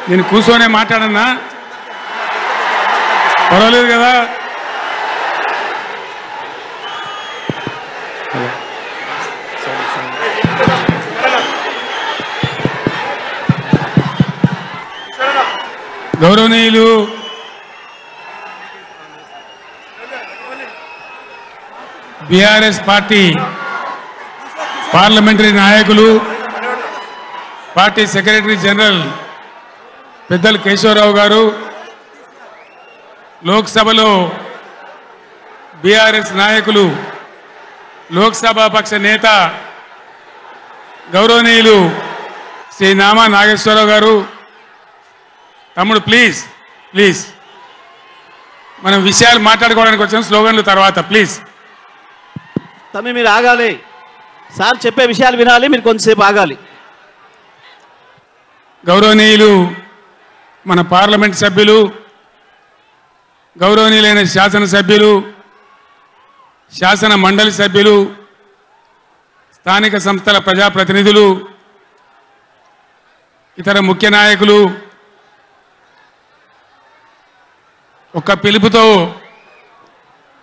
నేను కూర్చొనే మాట్లాడన్నా పర్వాలేదు కదా. గౌరవనీయులు బీఆర్ఎస్ పార్టీ పార్లమెంటరీ నాయకులు, పార్టీ సెక్రటరీ జనరల్ పెద్దలు కేశవరావు గారు, లోక్సభలో బీఆర్ఎస్ నాయకులు, లోక్సభ పక్ష నేత గౌరవనీయులు శ్రీ నామా నాగేశ్వరరావు గారు, తమ్ముడు ప్లీజ్ ప్లీజ్ మనం విషయాలు మాట్లాడుకోవడానికి వచ్చాం, స్లోగన్లు తర్వాత ప్లీజ్. తమ్మి మీరు ఆగాలి, సార్ చెప్పే విషయాలు వినాలి, మీరు కొంతసేపు ఆగాలి. గౌరవనీయులు మన పార్లమెంట్ సభ్యులు, గౌరవనీయులైన శాసనసభ్యులు, శాసన మండలి సభ్యులు, స్థానిక సంస్థల ప్రజాప్రతినిధులు, ఇతర ముఖ్య నాయకులు, ఒక పిలుపుతో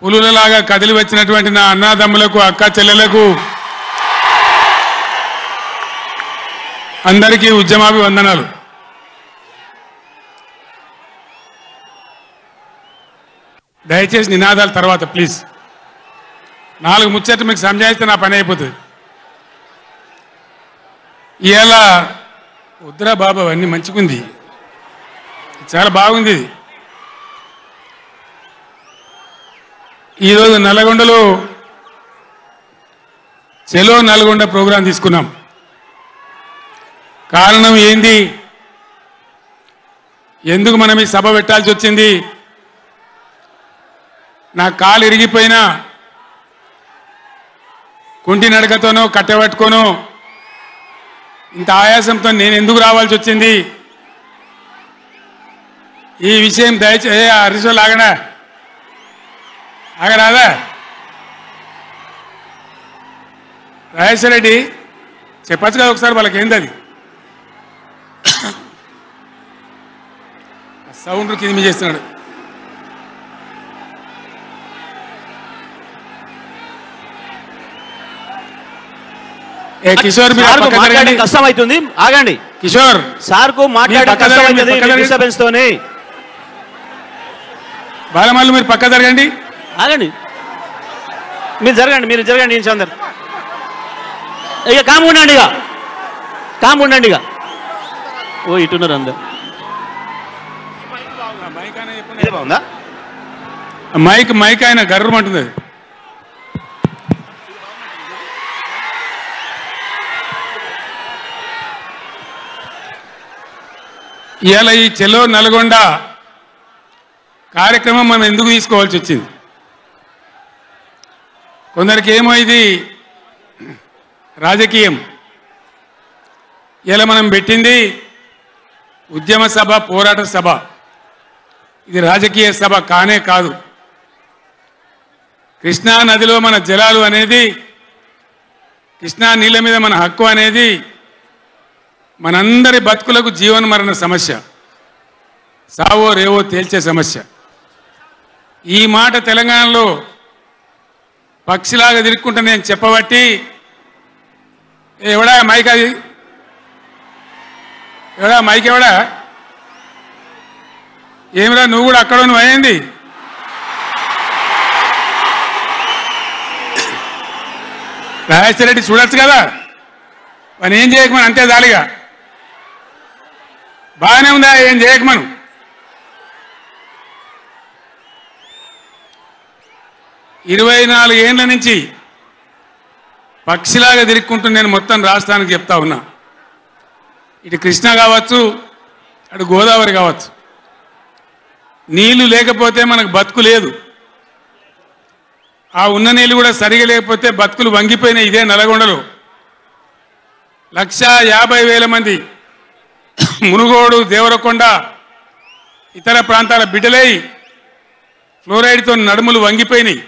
పులులలాగా కదిలి వచ్చినటువంటి నా అన్నాదమ్ములకు, అక్క చెల్లెలకు అందరికీ ఉద్యమాభివందనాలు. దయచేసి నినాదాల తర్వాత ప్లీజ్. 4 ముచ్చట్లు మీకు సంజాయిస్తే నా పని అయిపోతుంది. ఇవాళ వద్దురా బాబు అవన్నీ మంచిగుంది, చాలా బాగుంది. ఈరోజు నల్గొండలో చెలో నల్గొండ ప్రోగ్రాం తీసుకున్నాం. కారణం ఏంది, ఎందుకు మనం ఈ సభ పెట్టాల్సి వచ్చింది? నా కాలు ఇరిగిపోయినా కుంటి నడకతోనో కట్టెబట్టుకోనో ఇంత ఆయాసంతో నేను ఎందుకు రావాల్సి వచ్చింది? ఈ విషయం దయచేసి హరీశ్వర్ ఆగడా ఆగరాదా? రాజేశ్వర రెడ్డి చెప్పచ్చు కదా ఒకసారి వాళ్ళకి ఏంది అది సౌండ్ కింద చేస్తున్నాడు. కిషోర్ కష్టం అవుతుంది, ఆగండి. కిషోర్ సార్ కు మాట్లాడే కష్టం అవుతుంది డిస్టర్బెన్స్ తోని. బాలమల్లు మీరు పక్క జరగండి, ఆగండి, మీరు జరగండి, మీరు జరగండి. చందర్ ఇక కామ్ ఉండండి, ఇక కామ్ ఉండండి. ఇక ఓ ఇటున్నారు అందరు. బాగుందా మైక్ ఆయన గర్రమంటుంది. అది ఇవాళ ఈ చెలో నల్గొండ కార్యక్రమం మనం ఎందుకు తీసుకోవాల్సి వచ్చింది? కొందరికి ఏమో ఇది రాజకీయం. ఇలా మనం పెట్టింది ఉద్యమ సభ, పోరాట సభ. ఇది రాజకీయ సభ కానే కాదు. కృష్ణా నదిలో మన జలాలు అనేది, కృష్ణా నీళ్ళ మీద మన హక్కు అనేది మనందరి బతుకులకు జీవన మరణ సమస్య, సావో రేవో తేల్చే సమస్య. ఈ మాట తెలంగాణలో పక్షిలాగా తిరుక్కుంటా నేను చెప్పబట్టి, ఎవడా మైక్, అది ఎవడా మైక్, ఎవడా ఏమిరా నువ్వు కూడా అక్కడ నువ్వు అయ్యింది. రాజేశ్వర రెడ్డి చూడొచ్చు కదా, పని ఏం చేయకమని అంతే దాలిగా. బాగానే ఉందా, ఏం చేయకమను. ఇరవై 24 ఏళ్ల నుంచి పక్షిలాగా తిరుక్కుంటూ నేను మొత్తం రాష్ట్రానికి చెప్తా ఉన్నా. ఇటు కృష్ణ కావచ్చు, అటు గోదావరి కావచ్చు, నీళ్లు లేకపోతే మనకు బతుకు లేదు. ఆ ఉన్న నీళ్లు కూడా సరిగా లేకపోతే బతుకులు వంగిపోయినాయి. ఇదే నల్గొండలో 150,000 మంది మునుగోడు, దేవరకొండ, ఇతర ప్రాంతాల బిడ్డలై ఫ్లోరైడ్తో నడుములు వంగిపోయినాయి.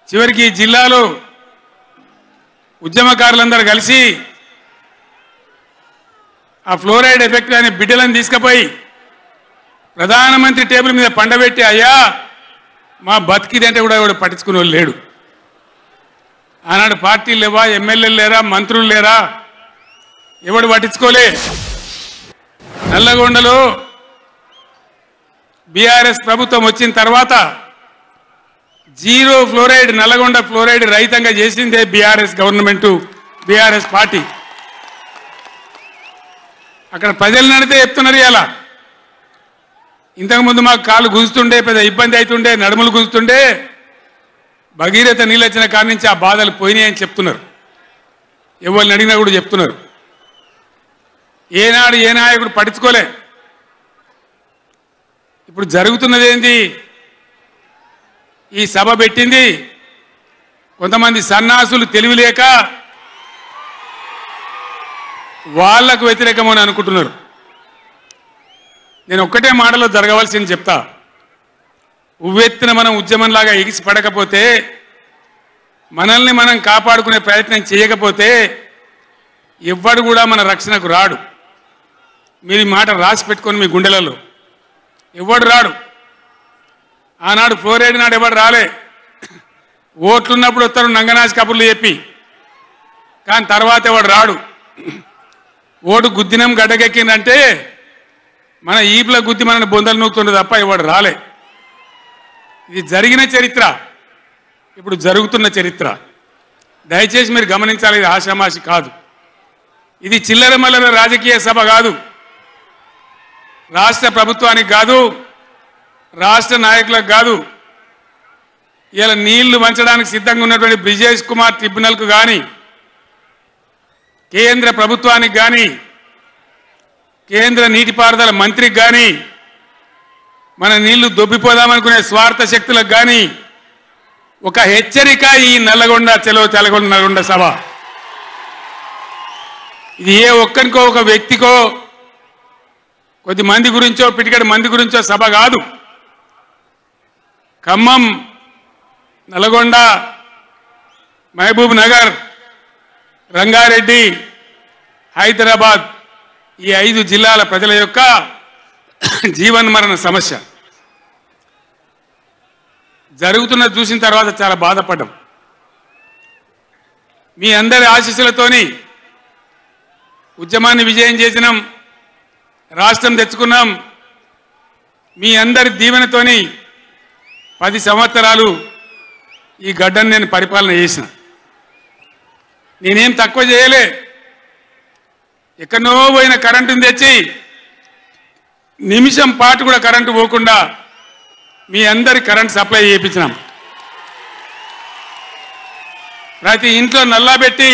చివరికి జిల్లాలో ఉద్యమకారులందరూ కలిసి ఆ ఫ్లోరైడ్ ఎఫెక్ట్ అనే బిడ్డలను తీసుకుపోయి ప్రధానమంత్రి టేబుల్ మీద పండబెట్టి అయ్యా మా బతికిదంటే కూడా ఎవడు పట్టించుకునే వాళ్ళు లేడు. ఆనాడు పార్టీలు లేవా, ఎమ్మెల్యేలు లేరా, మంత్రులు లేరా, ఎవడు పట్టించుకోలే. నల్లగొండలో బీఆర్ఎస్ ప్రభుత్వం వచ్చిన తర్వాత జీరో ఫ్లోరైడ్ నల్లగొండ ఫ్లోరైడ్ రహితంగా చేసిందే బీఆర్ఎస్ గవర్నమెంట్, బీఆర్ఎస్ పార్టీ. అక్కడ ప్రజలు నడితే చెప్తున్నారు ఇలా. ఇంతకుముందు మాకు కాళ్ళు గుంజుతుండే, పెద్ద ఇబ్బంది అవుతుండే, నడుములు గుంజుతుండే, భగీరథ నీళ్ళు వచ్చిన కాడి నుంచి ఆ బాధలు పోయినాయని చెప్తున్నారు. ఎవరిని అడిగినా కూడా చెప్తున్నారు. ఏనాడు ఏ నాయకుడు పట్టించుకోలే. ఇప్పుడు జరుగుతున్నది ఏంది? ఈ సభ పెట్టింది కొంతమంది సన్నాసులు తెలివిలేక వాళ్లకు వ్యతిరేకమని అనుకుంటున్నారు. నేను ఒక్కటే మాటలో జరగవలసింది చెప్తా. ఉవ్వెత్తిన మనం ఉద్యమంలాగా ఎగిసి పడకపోతే, మనల్ని మనం కాపాడుకునే ప్రయత్నం చేయకపోతే ఎవ్వడు కూడా మన రక్షణకు రాడు. మీరు ఈ మాట రాసి పెట్టుకొని మీ గుండెలలో, ఎవ్వడు రాడు. ఆనాడు ఫ్లోరైడ్ నాడు ఎవడు రాలే. ఓట్లున్నప్పుడు వస్తారు నంగనాచి కబుర్లు చెప్పి, కానీ తర్వాత ఎవడు రాడు. ఓటు గుద్దినం గడ్డకెక్కిందంటే మన ఈపుల గుద్ది మనని బొందలు నూకుతుండే తప్ప ఎవడు రాలే. ఇది జరిగిన చరిత్ర, ఇప్పుడు జరుగుతున్న చరిత్ర. దయచేసి మీరు గమనించాలి. ఇది ఆషామాషి కాదు. ఇది చిల్లర మల్లర రాజకీయ సభ కాదు. రాష్ట్ర ప్రభుత్వానికి కాదు, రాష్ట్ర నాయకులకు కాదు. ఇలా నీళ్లు వంచడానికి సిద్ధంగా ఉన్నటువంటి బ్రిజేష్ కుమార్ ట్రిబ్యునల్కు కానీ, కేంద్ర ప్రభుత్వానికి కానీ, కేంద్ర నీటిపారుదల మంత్రికి కానీ, మన నీళ్లు దొబ్బిపోదామనుకునే స్వార్థ శక్తులకు కానీ ఒక హెచ్చరిక ఈ నల్లగొండ నల్లగొండ సభ. ఇది ఏ ఒక్కరికో ఒక వ్యక్తికో కొద్ది మంది గురించో పిటికడి మంది గురించో సభ కాదు. ఖమ్మం, నల్గొండ, మహబూబ్ నగర్, రంగారెడ్డి, హైదరాబాద్ ఈ 5 జిల్లాల ప్రజల యొక్క జీవన్మరణ సమస్య జరుగుతున్నది చూసిన తర్వాత చాలా బాధపడ్డాం. మీ అందరి ఆశీస్సులతోని ఉద్యమాన్ని విజయం చేసినాం, రాష్ట్రం తెచ్చుకున్నాం. మీ అందరి దీవెనతోని 10 సంవత్సరాలు ఈ గడ్డను నేను పరిపాలన చేసిన. నేనేం తక్కువ చేయలే. ఎక్కడో పోయిన కరెంటుని తెచ్చి నిమిషం పాటు కూడా కరెంటు పోకుండా మీ అందరి కరెంట్ సప్లై చేయించినాం. ప్రతి ఇంట్లో నల్లా పెట్టి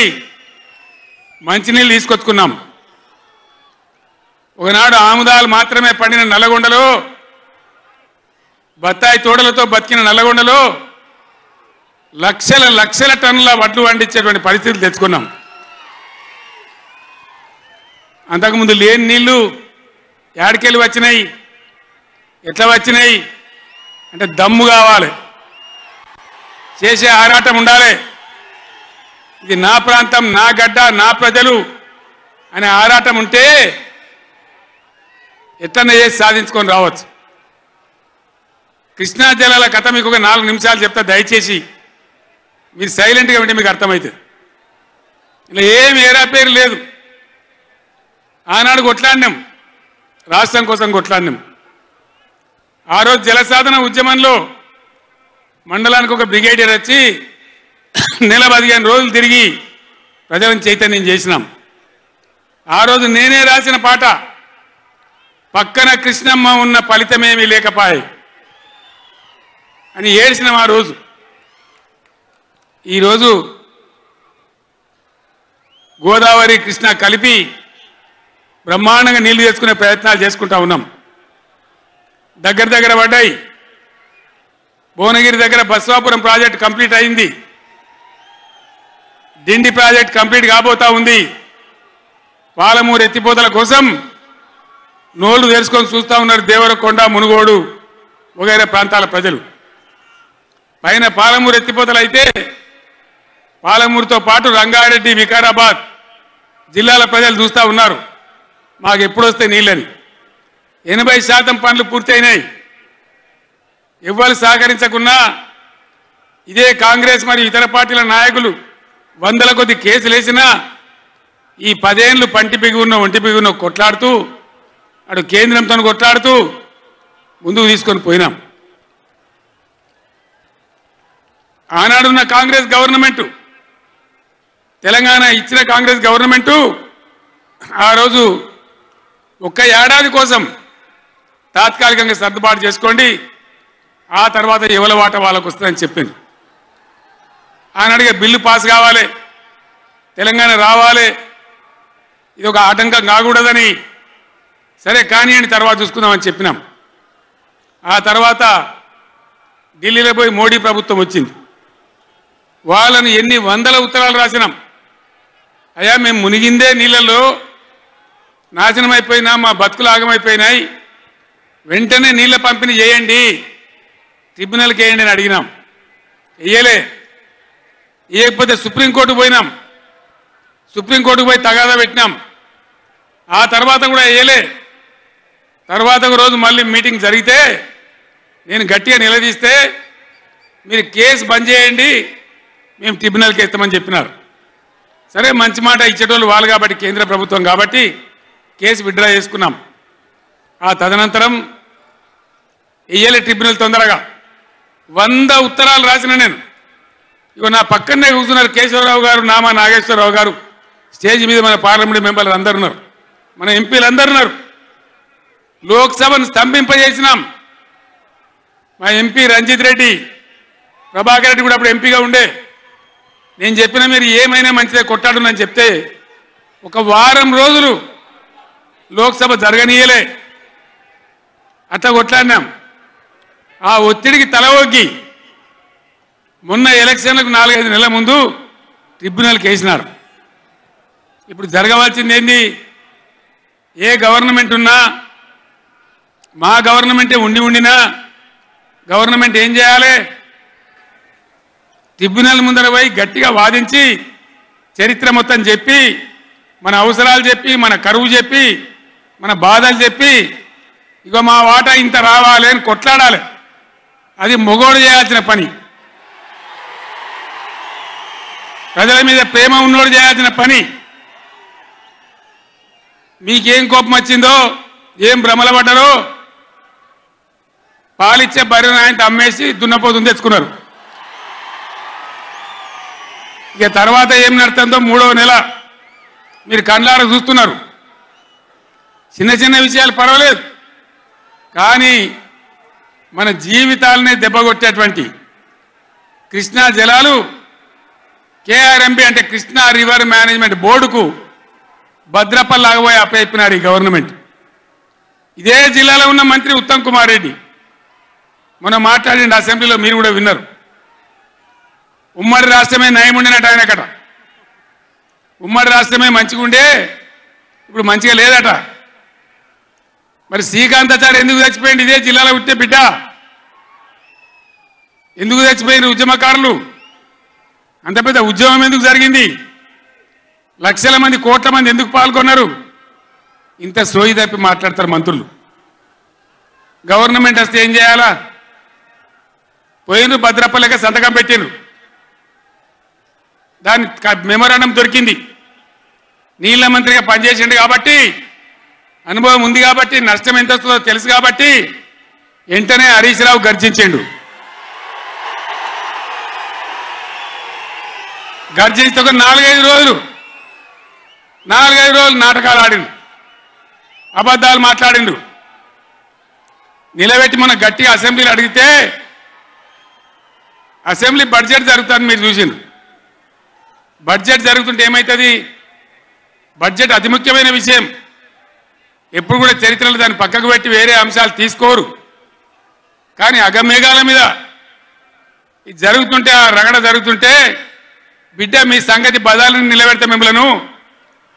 మంచినీళ్ళు తీసుకొచ్చుకున్నాం. ఒకనాడు ఆముదాలు మాత్రమే పండిన నల్లగొండలో, బత్తాయి తోడలతో బతికిన నల్లగొండలో లక్షల లక్షల టన్నుల వడ్లు పండించేటువంటి పరిస్థితులు తెచ్చుకున్నాం. అంతకుముందు లేని నీళ్లు ఏడికెళ్ళి వచ్చినాయి, ఎట్లా వచ్చినాయి అంటే దమ్ము కావాలి, చేసే ఆరాటం ఉండాలి. ఇది నా ప్రాంతం, నా గడ్డ, నా ప్రజలు అనే ఆరాటం ఉంటే ఎట్లనే చేసి సాధించుకొని రావచ్చు. కృష్ణా జలాల కథ మీకు ఒక 4 నిమిషాలు చెప్తా, దయచేసి మీరు సైలెంట్గా వింటే మీకు అర్థమవుతుంది. ఇలా ఏమి ఏరా పేరు లేదు. ఆనాడు కొట్లాడినాం, రాష్ట్రం కోసం కొట్లాడినాం. ఆ రోజు జలసాధన ఉద్యమంలో మండలానికి ఒక బ్రిగేడియర్ వచ్చి నెల 15 రోజులు తిరిగి ప్రజలను చైతన్యం చేసినాం. ఆ రోజు నేనే రాసిన పాట, పక్కన కృష్ణమ్మ ఉన్న ఫలితమేమీ లేకపాయే అని ఏడ్చినాం ఆ రోజు. ఈరోజు గోదావరి కృష్ణ కలిపి బ్రహ్మాండంగా నీళ్లు తెచ్చుకునే ప్రయత్నాలు చేసుకుంటా ఉన్నాం. దగ్గర పడ్డాయి. భువనగిరి దగ్గర బస్వాపురం ప్రాజెక్ట్ కంప్లీట్ అయింది. డిండి ప్రాజెక్ట్ కంప్లీట్ కాబోతా ఉంది. పాలమూరు ఎత్తిపోతల కోసం నోళ్లు తెరుచుకొని చూస్తూ ఉన్నారు దేవరకొండ, మునుగోడు వగైరా ప్రాంతాల ప్రజలు. పైన పాలమూరు ఎత్తిపోతలు అయితే పాలమూరుతో పాటు రంగారెడ్డి, వికారాబాద్ జిల్లాల ప్రజలు చూస్తూ ఉన్నారు. మాకు ఎప్పుడు వస్తాయి నీళ్ళని. 80% పనులు పూర్తయినాయి. ఎవ్వరు సహకరించకున్నా ఇదే కాంగ్రెస్ మరియు ఇతర పార్టీల నాయకులు వందల కొద్ది కేసులు వేసినా ఈ 10 ఏళ్ళు పంటి బిగున్న ఒంటి బిగున్న కొట్లాడుతూ అటు కేంద్రంతో కొట్లాడుతూ ముందుకు తీసుకొని పోయినాం. ఆనాడున్న కాంగ్రెస్ గవర్నమెంటు, తెలంగాణ ఇచ్చిన కాంగ్రెస్ గవర్నమెంటు ఆ రోజు ఒక్క ఏడాది కోసం తాత్కాలికంగా సర్దుబాటు చేసుకోండి, ఆ తర్వాత ఎవరి వాట వాళ్ళకు వస్తుందని చెప్పింది. ఆనాడుగా బిల్లు పాస్ కావాలి, తెలంగాణ రావాలి, ఇది ఒక ఆటంకం కాకూడదని సరే కానివ్వండి తర్వాత చూసుకుందామని చెప్పినాం. ఆ తర్వాత ఢిల్లీలో పోయి మోడీ ప్రభుత్వం వచ్చింది. వాళ్ళని ఎన్ని వందల ఉత్తరాలు రాసినాం. అయ్యా మేము మునిగిందే నీళ్ళలో నాశనం అయిపోయినా, మా బతుకులు ఆగమైపోయినాయి, వెంటనే నీళ్ళ పంపిణీ చేయండి, ట్రిబ్యునల్కి వేయండి అని అడిగినాం. వేయలే. వేయకపోతే సుప్రీంకోర్టు పోయినాం, సుప్రీంకోర్టుకు పోయి తగాదా పెట్టినాం. ఆ తర్వాత కూడా వేయలే. తర్వాత ఒక రోజు మళ్ళీ మీటింగ్ జరిగితే నేను గట్టిగా నిలదీస్తే మీరు కేసు బంద్ చేయండి, మేము ట్రిబ్యునల్కి వేస్తామని చెప్పినారు. సరే మంచి మాట ఇచ్చేటోళ్ళు వాళ్ళు కాబట్టి, కేంద్ర ప్రభుత్వం కాబట్టి కేసు విత్డ్రా చేసుకున్నాం. ఆ తదనంతరం వేయలే ట్రిబ్యునల్ తొందరగా. 100 ఉత్తరాలు రాసిన నేను. ఇగో నా పక్కనే కూర్చున్నారు కేశవరావు గారు, నామా నాగేశ్వరరావు గారు, స్టేజ్ మీద మన పార్లమెంట్ మెంబర్లు అందరు ఉన్నారు, మన ఎంపీలు అందరు ఉన్నారు. లోక్సభను స్తంభింపజేసినాం. మా ఎంపీ రంజిత్ రెడ్డి, ప్రభాకర్ రెడ్డి కూడా అప్పుడు ఎంపీగా ఉండే. నేను చెప్పిన మీరు ఏమైనా మంచిదే కొట్టాడునని చెప్తే ఒక వారం రోజులు లోక్సభ జరగనీయలే. అట్లా కొట్లాడినాం. ఆ ఒత్తిడికి తల ఒగ్గి మొన్న ఎలక్షన్లకు 4-5 నెలల ముందు ట్రిబ్యునల్కి వేసినారు. ఇప్పుడు జరగవలసింది ఏంది? ఏ గవర్నమెంట్ ఉన్నా, మా గవర్నమెంటే ఉండినా గవర్నమెంట్ ఏం చేయాలి? ట్రిబ్యునల్ ముందర పోయి గట్టిగా వాదించి చరిత్ర మొత్తం చెప్పి, మన అవసరాలు చెప్పి, మన కరువు చెప్పి, మన బాధలు చెప్పి, ఇగో మా వాటా ఇంత రావాలి అని కొట్లాడాలి. అది మొగోడు చేయాల్సిన పని, ప్రజల మీద ప్రేమ ఉన్నోడు చేయాల్సిన పని. మీకేం కోపం వచ్చిందో, ఏం భ్రమల పడ్డారో, పాలిచ్చే బర్రెను ఆయన అమ్మేసి దున్నపోతుని తెచ్చుకున్నారు. ఇక తర్వాత ఏం నడుతుందో 3వ నెల మీరు కళ్ళారా చూస్తున్నారు. చిన్న చిన్న విషయాలు పర్వాలేదు, కానీ మన జీవితాలనే దెబ్బకొట్టేటువంటి కృష్ణా జలాలు కేఆర్ఎంబి అంటే కృష్ణా రివర్ మేనేజ్మెంట్ బోర్డుకు భద్రపల్లాగబోయి అప్పయిపోయినారు ఈ గవర్నమెంట్. ఇదే జిల్లాలో ఉన్న మంత్రి ఉత్తమ్ కుమార్ రెడ్డి మొన్న మాట్లాడింది అసెంబ్లీలో, మీరు కూడా విన్నారు. ఉమ్మడి రాష్ట్రమే నయం ఉండినట్టు ఆయనకట. ఉమ్మడి రాష్ట్రమే మంచిగా ఉండే, ఇప్పుడు మంచిగా లేదట. మరి శ్రీకాంతాచారి ఎందుకు చచ్చిపోయింది? ఇదే జిల్లాలో పుట్టే బిడ్డ. ఎందుకు చచ్చిపోయిన ఉద్యమకారులు? అంత పెద్ద ఉద్యమం ఎందుకు జరిగింది? లక్షల మంది, కోట్ల మంది ఎందుకు పాల్గొన్నారు? ఇంత సోయి తప్పి మాట్లాడతారు మంత్రులు. గవర్నమెంట్ వస్తే ఏం చేయాలా? పోయిన భద్రపల్లెక సంతకం పెట్టిండ్రు, దాని మెమోరాండం దొరికింది. నీళ్ల మంత్రిగా పనిచేసిండు కాబట్టి, అనుభవం ఉంది కాబట్టి, నష్టం ఎంత వస్తుందో తెలుసు కాబట్టి వెంటనే హరీష్ రావు గర్జించిండు. గర్జిస్తే ఒక 4-5 రోజులు నాటకాలు ఆడిండు, అబద్ధాలు మాట్లాడిండు. నిలబెట్టి మన గట్టిగా అసెంబ్లీలో అడిగితే అసెంబ్లీ బడ్జెట్ జరుగుతుంది, మీరు చూసిండు. బడ్జెట్ జరుగుతుంటే ఏమవుతుంది? బడ్జెట్ అతి ముఖ్యమైన విషయం. ఎప్పుడు కూడా చరిత్రలో దాన్ని పక్కకు పెట్టి వేరే అంశాలు తీసుకోరు. కానీ అగమేఘాల మీద ఇది జరుగుతుంటే, ఆ రగడ జరుగుతుంటే, బిడ్డ మీ సంగతి బదాలను నిలబెడతా, మిమ్మలను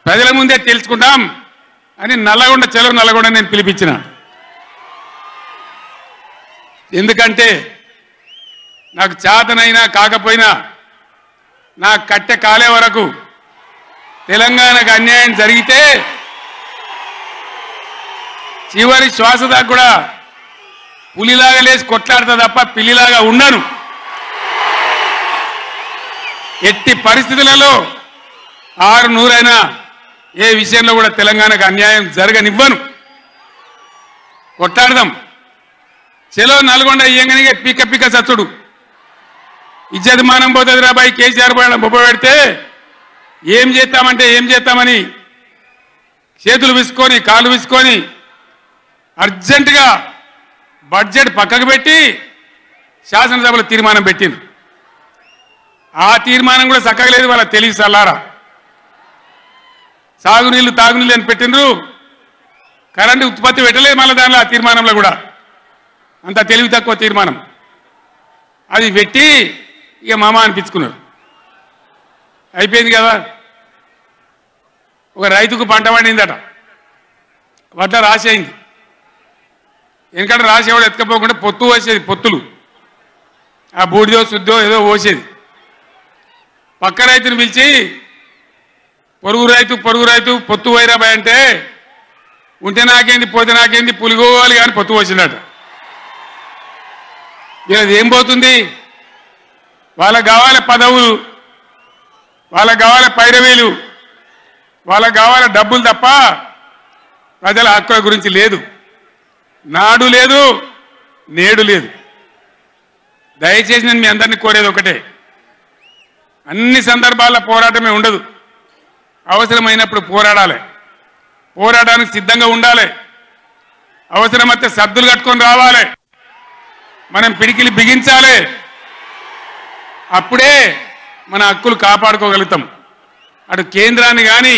ప్రజల ముందే తెలుసుకుంటాం అని నల్లగొండ చెలవు నల్లగొండ నేను పిలిపించిన. ఎందుకంటే నాకు చేతనైనా కాకపోయినా నా కట్టె కాలే వరకు తెలంగాణకు అన్యాయం జరిగితే చివరి శ్వాస దాకా కూడా పులిలాగా లేచి కొట్లాడతా తప్ప పిల్లిలాగా ఉండను. ఎట్టి పరిస్థితులలో 600 ఏ విషయంలో కూడా తెలంగాణకు అన్యాయం జరగనివ్వను. కొట్లాడదాం. చెలో నల్గొండ ఇయ్యంగానే పిక్క పిక్క చచ్చుడు ఇజ్జతమానం పోతుంది రాబాయి. కేసీఆర్ బొబ్బ పెడితే ఏం చేస్తామంటే ఏం చేస్తామని చేతులు విసుకొని కాళ్ళు విసుకొని అర్జెంటుగా బడ్జెట్ పక్కకు పెట్టి శాసనసభలో తీర్మానం పెట్టింది. ఆ తీర్మానం కూడా చక్కగా లేదు. వాళ్ళ తెలివి సల్లారా. సాగునీళ్ళు తాగునీళ్ళు అని పెట్టిండ్రు, కరెంటు ఉత్పత్తి పెట్టలేదు. మళ్ళీ దానిలో ఆ తీర్మానంలో కూడా అంత తెలివి తక్కువ తీర్మానం. అది పెట్టి ఇక మామ అనిపించుకున్నారు. అయిపోయింది కదా. ఒక రైతుకు పంట పండిందట, వడ్ల రాసి అయింది. ఎందుకంటే రాసేవాడు ఎత్తుకపోకుండా పొత్తు పోసేది, పొత్తులు ఆ బూడిదో శుద్ధో ఏదో పోసేది. పక్క రైతుని పిలిచి పొరుగు రైతు పొత్తు పోయిరాబాయ్ అంటే ఉంటే నాకేంది పోతే నాకేంది పులిగోవాలి కానీ పొత్తు పోసిందట. ఇది ఏం పోతుంది? వాళ్ళకు కావాలి పదవులు, వాళ్ళకు కావాలి పైరవీలు, వాళ్ళకు కావాలి డబ్బులు తప్ప ప్రజల హక్కుల గురించి లేదు. నాడు లేదు, నేడు లేదు. దయచేసి నేను మీ అందరినీ కోరేది ఒకటే, అన్ని సందర్భాల్లో పోరాటమే ఉండదు. అవసరమైనప్పుడు పోరాడాలి, పోరాటానికి సిద్ధంగా ఉండాలి. అవసరమైతే సద్దులు కట్టుకొని రావాలి, మనం పిడికిలి బిగించాలి. అప్పుడే మన హక్కులు కాపాడుకోగలుగుతాం. అటు కేంద్రాన్ని కానీ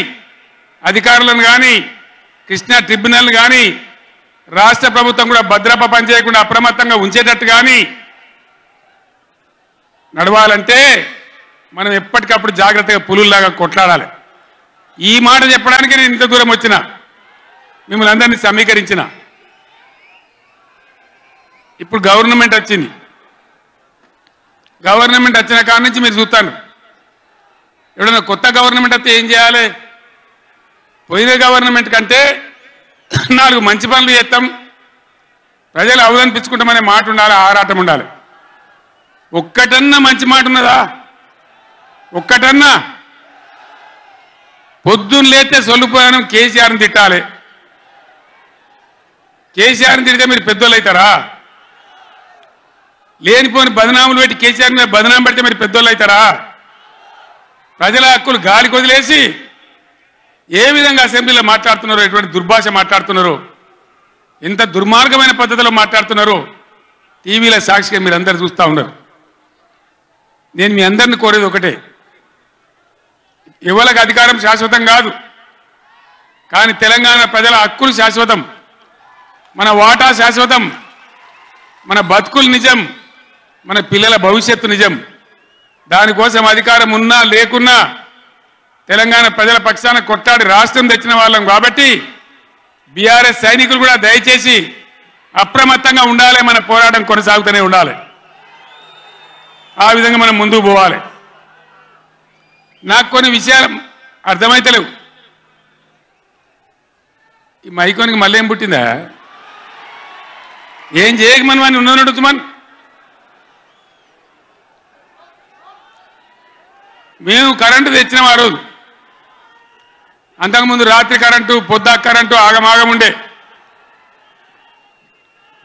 అధికారులను కానీ కృష్ణా ట్రిబ్యునల్ కానీ రాష్ట్ర ప్రభుత్వం కూడా భద్రప పనిచేయకుండా అప్రమత్తంగా ఉంచేటట్టు కానీ నడవాలంటే మనం ఎప్పటికప్పుడు జాగ్రత్తగా పులుల్లాగా కొట్లాడాలి. ఈ మాట చెప్పడానికి నేను ఇంత దూరం వచ్చిన, మిమ్మల్ని అందరినీ సమీకరించిన. ఇప్పుడు గవర్నమెంట్ వచ్చింది. గవర్నమెంట్ వచ్చిన కాడి నుంచి మీరు చూస్తాను, ఎవడన్నా కొత్త గవర్నమెంట్ వస్తే ఏం చేయాలి? పోయిన గవర్నమెంట్ కంటే 4 మంచి పనులు చేస్తాం, ప్రజలు అవదనిపించుకుంటామనే మాట ఉండాలి, ఆరాటం ఉండాలి. ఒక్కటన్నా మంచి మాట ఉన్నదా? ఒక్కటన్నా? పొద్దున్న లేస్తే సొల్లుపోయాను కేసీఆర్ని తిట్టాలి. కేసీఆర్ని తిడితే మీరు పెద్దోళ్ళు అవుతారా? లేనిపోని బదనాములు పెట్టి కేసీఆర్ మీద బదనాం పెడితే మీరు పెద్దోళ్ళు అవుతారా? ప్రజల హక్కులు గాలికి వదిలేసి ఏ విధంగా అసెంబ్లీలో మాట్లాడుతున్నారో, ఎటువంటి దుర్భాష మాట్లాడుతున్నారో, ఎంత దుర్మార్గమైన పద్ధతిలో మాట్లాడుతున్నారో టీవీలో సాక్షిగా మీరు అందరు చూస్తూ ఉన్నారు. నేను మీ అందరిని కోరేది ఒకటే, ఎవరికి అధికారం శాశ్వతం కాదు, కానీ తెలంగాణ ప్రజల హక్కులు శాశ్వతం, మన వాటా శాశ్వతం, మన బతుకులు నిజం, మన పిల్లల భవిష్యత్తు నిజం. దానికోసం అధికారం ఉన్నా లేకున్నా తెలంగాణ ప్రజల పక్షాన కొట్టాడి రాష్ట్రం తెచ్చిన వాళ్ళం కాబట్టి బీఆర్ఎస్ సైనికులు కూడా దయచేసి అప్రమత్తంగా ఉండాలి. మన పోరాటం కొనసాగుతూనే ఉండాలి. ఆ విధంగా మనం ముందుకు పోవాలి. నాకు కొన్ని విషయాలు అర్థమైతలేవు. ఈ మైకోనికి మళ్ళీ ఏం పుట్టిందా? ఏం చేయకమని వాడిని ఉన్నట్టుమని మేము కరెంటు తెచ్చినాం ఆ రోజు. అంతకుముందు రాత్రి కరెంటు, పొద్దు కరెంటు ఆగమాగం ఉండే.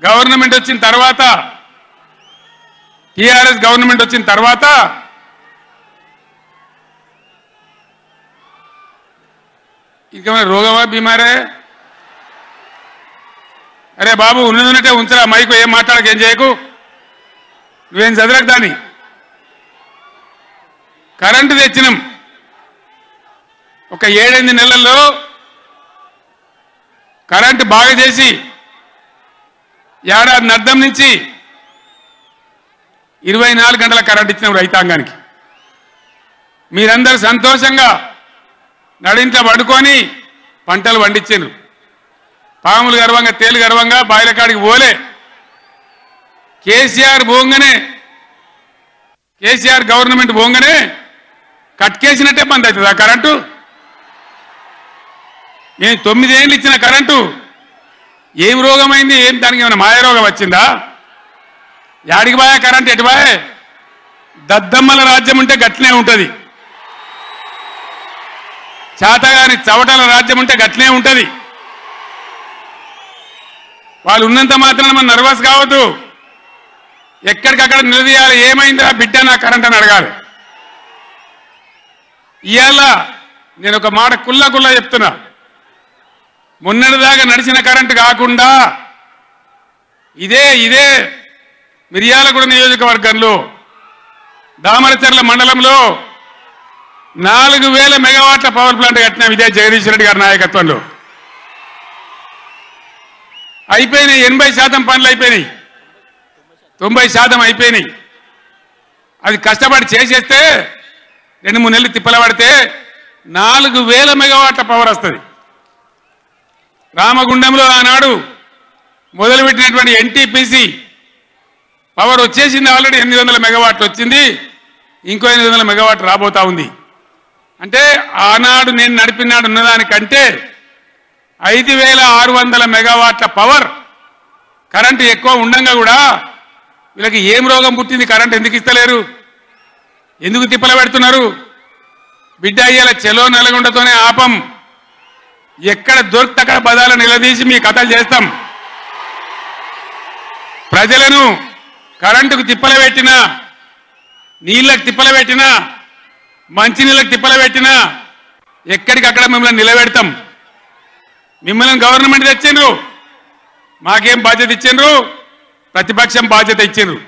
గవర్నమెంట్ వచ్చిన తర్వాత, టీఆర్ఎస్ గవర్నమెంట్ వచ్చిన తర్వాత ఇంకేమైనా రోగమా బీమారే? అరే బాబు ఉన్నదంటే ఉంచరా మైకు, ఏం మాట్లాడక, ఏం చేయకు, నువ్వేం చదరకు. దాన్ని కరెంటు తెచ్చినాం. ఒక 7-8 నెలల్లో కరెంటు బాగా చేసి ఏడాది అర్థం నుంచి 24 గంటల కరెంటు ఇచ్చినాం రైతాంగానికి. మీరందరూ సంతోషంగా నడింట పడుకొని పంటలు పండించారు. పాములు గర్వంగా, తేలు గర్వంగా బాయిల కాడికి పోలే. కేసీఆర్ పోగానే, కేసీఆర్ గవర్నమెంట్ పోగానే కట్కేసినట్టే బంద్ అవుతుంది ఆ కరెంటు. నేను 9 ఏళ్ళు ఇచ్చిన కరెంటు ఏం రోగమైంది? ఏం దానికి ఏమైనా మాయ రోగం వచ్చిందా? యాడికి బాయా కరెంట్? ఎటు బాయే? దద్దమ్మల రాజ్యం ఉంటే గట్లనే ఉంటుంది, చాతగాని చవటల రాజ్యం ఉంటే గట్లనే ఉంటుంది. వాళ్ళు ఉన్నంత మాత్రాన మనం నర్వస్ కావద్దు. ఎక్కడికక్కడ నిలదీయాలి. ఏమైందిరా బిడ్డ నా కరెంట్ అని అడగాలి. ఇవాళ నేను ఒక మాట కుల్ల చెప్తున్నా. మొన్నటిదాకా నడిచిన కరెంటు కాకుండా ఇదే మిర్యాలగూడ నియోజకవర్గంలో దామరచర్ల మండలంలో 4000 మెగావాట్ల పవర్ ప్లాంట్ కట్టినాం. ఇదే జగదీష్ రెడ్డి గారి నాయకత్వంలో. అయిపోయినాయి. 80% పనులు అయిపోయినాయి, 90% అయిపోయినాయి. అది కష్టపడి చేసేస్తే 2-3 నెలలు తిప్పల పడితే 4000 మెగావాట్ల పవర్ వస్తుంది. రామగుండంలో ఆనాడు మొదలుపెట్టినటువంటి ఎన్టీపీసీ పవర్ వచ్చేసింది. ఆల్రెడీ 800 మెగావాట్లు వచ్చింది. ఇంకో 800 మెగావాట్లు రాబోతా ఉంది. అంటే ఆనాడు నేను నడిపినాడు ఉన్నదానికంటే 5600 మెగావాట్ల పవర్ కరెంటు ఎక్కువ ఉండంగా కూడా వీళ్ళకి ఏం రోగం పుట్టింది? కరెంటు ఎందుకు ఇస్తలేరు? ఎందుకు తిప్పల పెడుతున్నారు? బిడ్డ అయ్యేలా చెలో నల్గొండతోనే ఆపం. ఎక్కడ దొరికితే అక్కడ బదాలు నిలదీసి మీ కథలు చేస్తాం. ప్రజలను కరెంటుకు తిప్పల పెట్టినా, నీళ్ళకు తిప్పల పెట్టినా, మంచినీళ్ళకు తిప్పల పెట్టినా ఎక్కడికక్కడ మిమ్మల్ని నిలబెడతాం. మిమ్మల్ని గవర్నమెంట్ తెచ్చిండ్రు, మాకేం బాధ్యత ఇచ్చిండ్రు? ప్రతిపక్షం బాధ్యత ఇచ్చిండ్రు.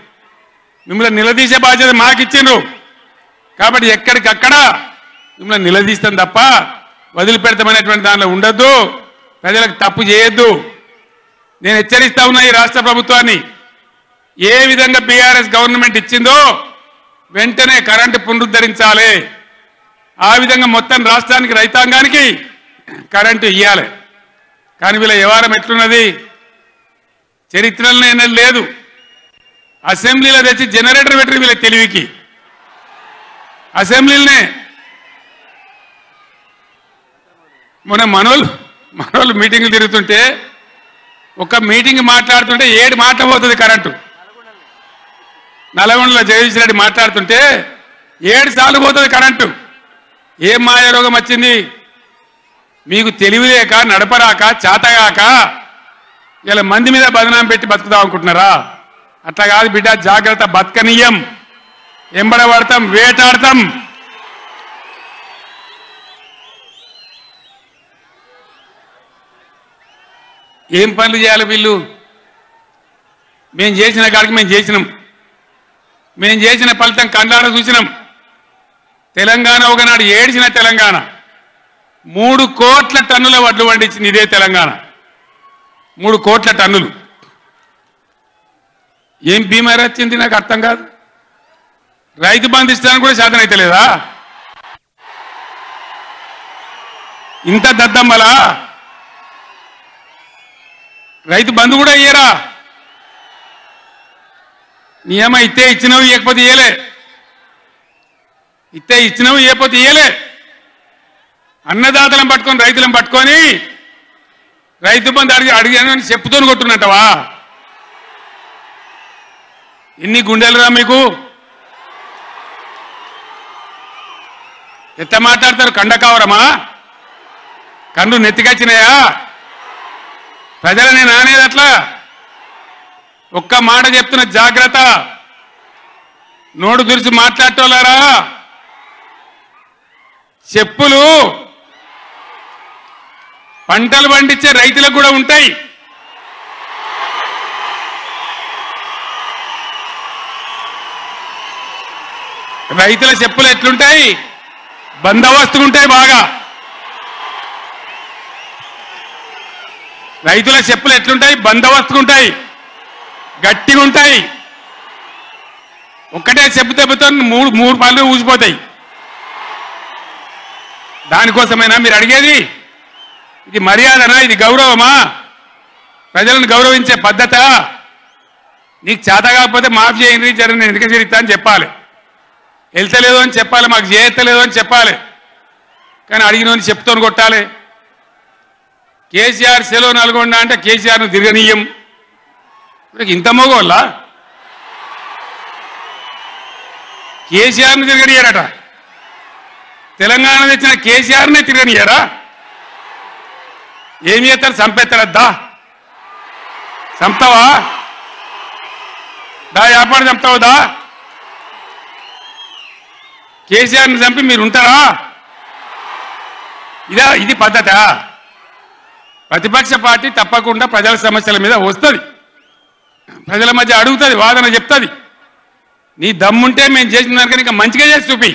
మిమ్మల్ని నిలదీసే బాధ్యత మాకు ఇచ్చిండ్రు. కాబట్టి ఎక్కడికక్కడ మిమ్మల్ని నిలదీస్తాం తప్ప వదిలిపెడతామనేటువంటి దానిలో ఉండొద్దు. ప్రజలకు తప్పు చేయొద్దు. నేను హెచ్చరిస్తా ఉన్నా ఈ రాష్ట్ర ప్రభుత్వాన్ని. ఏ విధంగా బీఆర్ఎస్ గవర్నమెంట్ ఇచ్చిందో వెంటనే కరెంటు పునరుద్ధరించాలి. ఆ విధంగా మొత్తం రాష్ట్రానికి, రైతాంగానికి కరెంటు ఇవ్వాలి. కానీ వీళ్ళ వ్యవహారం ఎట్లున్నది? చరిత్రలో ఏమీ లేదు. అసెంబ్లీలో తెచ్చి జనరేటర్ పెట్టి వీళ్ళ తెలివికి అసెంబ్లీలోనే మొన్న మనోళ్ళు మీటింగ్లు తిరుగుతుంటే ఒక మీటింగ్ మాట్లాడుతుంటే 7 మాటలు పోతుంది కరెంటు. నల్గొండలో జగదీష్ రెడ్డి మాట్లాడుతుంటే 7 సార్లు పోతుంది కరెంటు. ఏం మాయ రోగం వచ్చింది? మీకు తెలివి లేక, నడపరాక, చాతగాక ఇలా మంది మీద బదనాం పెట్టి బతుకుదాం అనుకుంటున్నారా? అట్లా కాదు బిడ్డ, జాగ్రత్త. బతకనీయం, ఎంబడబడతాం, వేటాడతాం. ఏం పనులు చేయాలి వీళ్ళు? మేము చేసిన కాడికి మేము చేసినాం. మేము చేసిన ఫలితం కండాడ చూసినాం. తెలంగాణ ఒకనాడు ఏడ్చిన తెలంగాణ 3 కోట్ల టన్నుల వడ్లు పండించింది ఇదే తెలంగాణ. 3 కోట్ల టన్నులు. ఏం బీమారీ వచ్చింది నాకు అర్థం కాదు. రైతు బంధు ఇస్తానికి కూడా శాతం అయితే లేదా? ఇంత దద్దమ్మలా? రైతు బంధు కూడా ఇయ్యరా? నియమ ఇస్తే ఇచ్చినవి, ఇవ్వకపోతే ఇయ్యలే. ఇస్తే ఇచ్చినవి, ఇవ్వకపోతే ఇయ్యలే. అన్నదాతలను పట్టుకొని, రైతులను పట్టుకొని రైతు బంధు అడిగానని చెప్పుతోని కొట్టున్నట్టవా? ఎన్ని గుండెలురా మీకు? ఎట్లా మాట్లాడతారు? కండకావరమా? కన్ను నెత్తికొచ్చినాయా? ప్రజలని నానేది అట్లా? ఒక్క మాట చెప్తున్న, జాగ్రత్త. నోడు తెరిచి మాట్లాడటోలారా, చెప్పులు పంటలు పండించే రైతులకు కూడా ఉంటాయి. రైతుల చెప్పులు ఎట్లుంటాయి? బందోబస్తుగా ఉంటాయి బాగా. రైతుల చెప్పులు ఎట్లుంటాయి? బందోబస్తుగా ఉంటాయి, గట్టిగా ఉంటాయి. ఒక్కటే చెప్పు దెబ్బతో మూడు పళ్ళు ఊసిపోతాయి. దానికోసమైనా మీరు అడిగేది? ఇది మర్యాదనా? ఇది గౌరవమా? ప్రజలను గౌరవించే పద్ధత? నీకు చేత కాకపోతే మాఫ్ చేయండి, జరిగిన ఎందుకు చరిత్ర అని చెప్పాలి. వెళ్తలేదు అని చెప్పాలి, మాకు చేయలేదు అని చెప్పాలి. కానీ అడిగినోని చెప్తోని కొట్టాలి. కేసీఆర్ సెలవు నల్గొండ అంటే కేసీఆర్ను తిరగనీయం. ఇంత మగోళ్ళ కేసీఆర్ను తిరగనియారట. తెలంగాణ తెచ్చిన కేసీఆర్నే తిరగనియారా? ఏమి చేస్తారు? చంపేస్తారద్దా? చంపుతావా? దా వ్యాపారం చంపుతావు దా? కేసీఆర్ని చంపి మీరు ఉంటారా? ఇది పద్ధత? ప్రతిపక్ష పార్టీ తప్పకుండా ప్రజల సమస్యల మీద వస్తుంది, ప్రజల మధ్య అడుగుతుంది, వాదన చెప్తుంది. నీ దమ్ముంటే మేము చేసిన దానికన్నా ఇంకా మంచిగా చేసి చూపి.